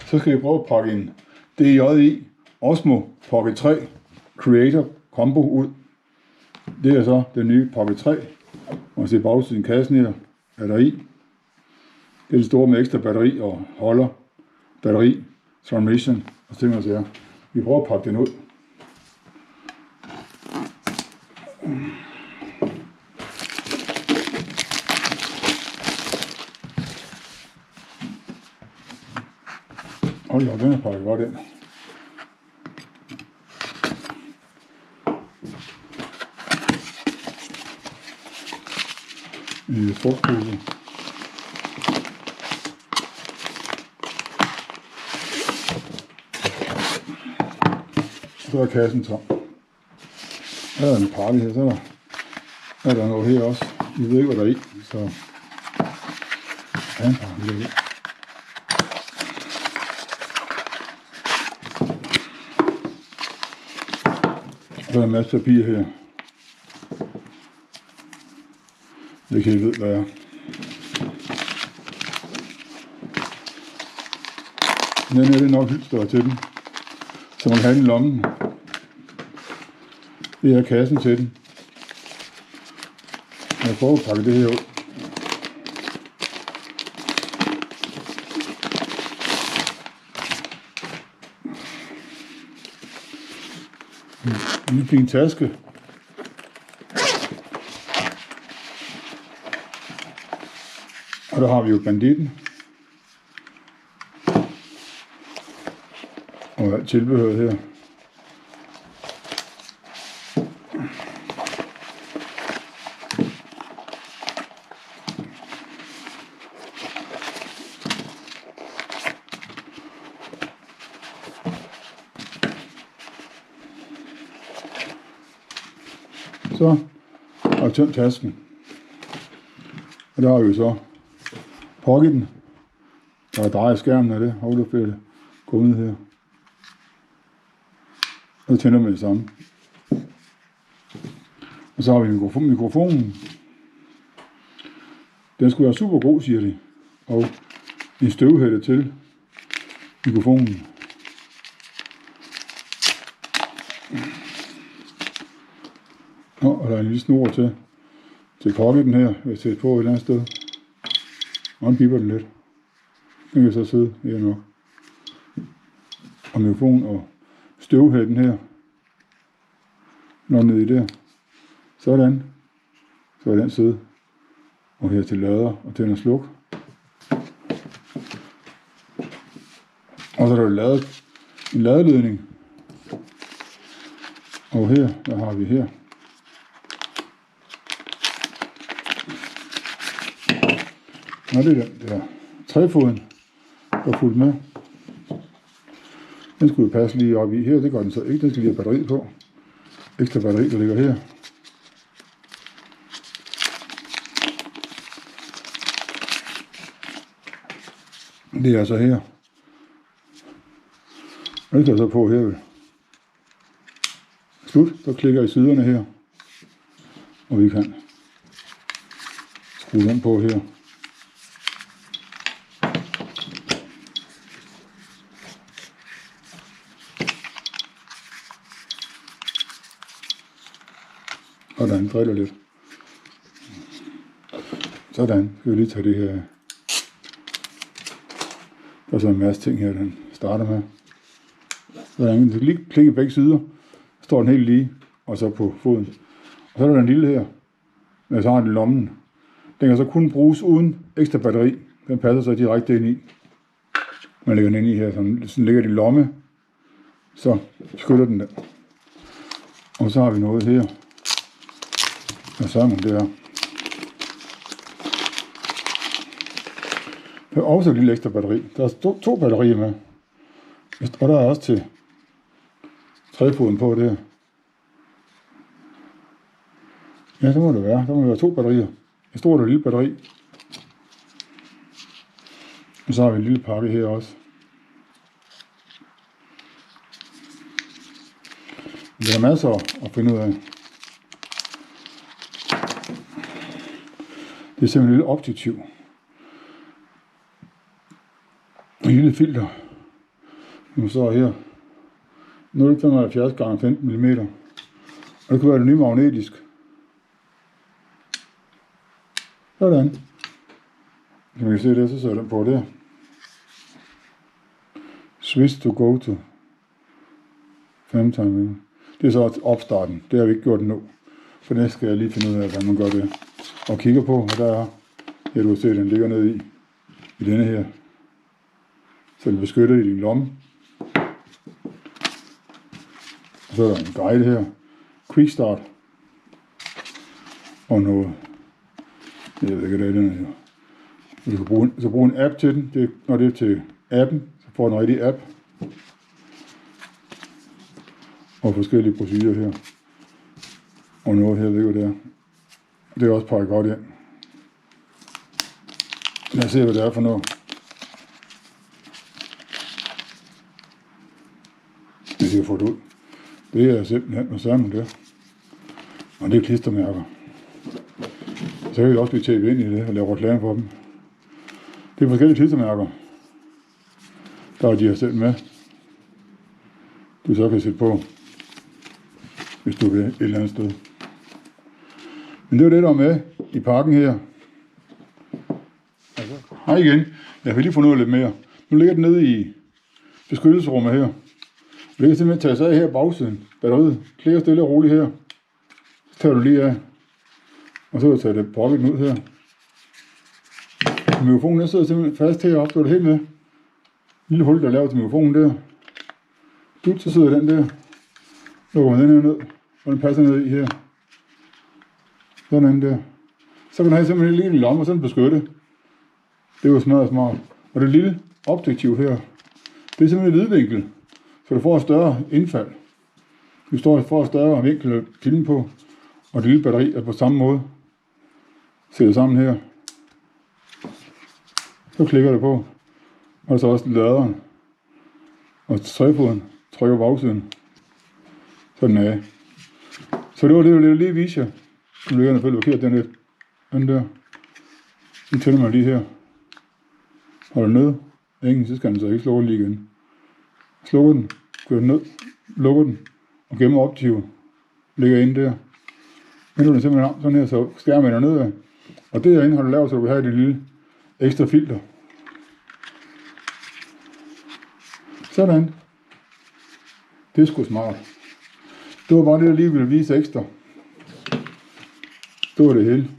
Så skal I prøve at pakke en DJI Osmo Pocket 3 Creator Combo ud. Det er så den nye Pocket 3. Og se bagsiden kassen her er der i. Det er det store med ekstra batteri og holder, batteri, transmission og ting og sager. Vi prøver at pakke den ud. Hold da, den er pakket godt ind. I frugtpose. Så er kassen tom. Der er en pakke her, så er der noget her også. I ved ikke, hvad der er i, så er en pakke her. Der er en masse papir her. Det kan I vide, hvad er. Den er det nok hylster til den, så man kan have den i lommen. Det er kassen til den. Jeg prøver at pakke det her ud. En fin taske. Og der har vi jo banditten. Og alt tilbehøret her. Så har jeg tømt tasken. Og der har vi jo så pocketen. Der drejer skærmen af det. Hold da fedt. Kommet her. Og så tænder man det samme. Og så har vi mikrofonen. Den skulle være super god, siger de. Og en støvhætte til mikrofonen. Og der er en lille snor til pocketen her. Jeg vil sætte på et eller andet sted. Og den bipper den lidt. Den kan så sidde her nok. Og mikrofonen og støvhætten her. Når ned i der. Sådan. Så er den sidde. Og her til lader og tænd og sluk. Og så er der lavet en ladeledning. Og her, der har vi her. Nå, det er den der træfoden, der er fuldt med. Den skulle jo passe lige op i her, det gør den så ikke. Den skal lige have batteri på. Ekstra batteri, der ligger her. Det er altså her. Og det skal jeg så på her. Slut, der klikker i siderne her. Og vi kan skrue den på her. Og den driller lidt. Sådan, skal vi lige tage det her. Der er så en masse ting her, den starter med. Sådan, den skal lige klikke begge sider. Står den helt lige, og så på foden. Og så er der den lille her, med så har den i lommen. Den kan så kun bruges uden ekstra batteri. Den passer så direkte ind i. Man lægger den ind i her, sådan ligger den i lomme. Så skyller den der. Og så har vi noget her. Og så er man der. Der er også et lille ekstra batteri. Der er to batterier med. Og der er også til træfoden på det. Ja, det må det være. Der må være 2 batterier. Et stort og lille batteri. Og så har vi en lille pakke her også. Der er masser at finde ud af. Det er simpelthen et lille objektiv. En lille filter. Nu står her 0,75 x 15 mm. Og det kan være det nye magnetisk. Sådan. Kan vi se det, så sætter den på der. Switch to go to 5 mm. Det er så opstarten. Det har vi ikke gjort endnu. For det skal jeg lige finde ud af, hvordan man gør det. Og kigger på, og der er, her du kan se, den ligger nede i denne her. Så den beskytter i din lomme. Og så er der en guide her. Quick start. Og noget. Jeg ved ikke, hvad det er, den her. Du kan bruge en app til den. Det, når det er til appen, så får den en rigtig app. Og forskellige procedurer her. Og noget her, ved jeg, hvad det er. Det er også pakket godt ind. Lad os se, hvad det er for noget. Hvis jeg har fået det ud. Det er simpelthen med sammen der. Og det er klistermærker. Så kan vi også blive tæppet ind i det og lave reklame for dem. Det er forskellige klistermærker. Der er de her selv med. Du så kan sætte på, hvis du vil et eller andet sted. Men det var det, der var med i pakken her. Hej igen. Jeg vil lige få noget lidt mere. Nu ligger den nede i beskyttelsesrummet her. Det kan simpelthen tage sig af her bagsiden. Batteriet klikker stille og roligt her. Så tager du lige af. Og så kan du tage det pocketen ud her. Mikrofonen der sidder simpelthen fast heroppe. Så er det helt med. Lille hul, der er lavet til mikrofonen der. Så sidder den der. Lukker man den her ned. Og den passer ned i her. Sådan der. Så kan den have simpelthen en lille lomme og sådan beskytte. Det er jo smart. Og det lille objektiv her. Det er simpelthen vidvinkel. Så du får et større indfald. Du får et større vinkel at filme på. Og det lille batteri er på samme måde. Sætter sammen her. Så klikker det på. Og så også laderen. Og træfoden trykker bagsiden. Sådan af. Så det var det, jeg ville lige vise jer. Nu ligger den selvfølgelig forkert, den der. Den tænder mig lige her. Holder ned. Ingen, så skal den så ikke slukke lige igen. Slukker den, kører den ned, lukker den, og gemmer optivet. Ligger inde der. Men nu er den simpelthen om sådan her, så skærmen er nedad. Og det herinde har du lavet, så du kan have det lille ekstra filter. Sådan. Det er sgu smart. Det var bare det, jeg lige ville vise ekstra. Det var det hele.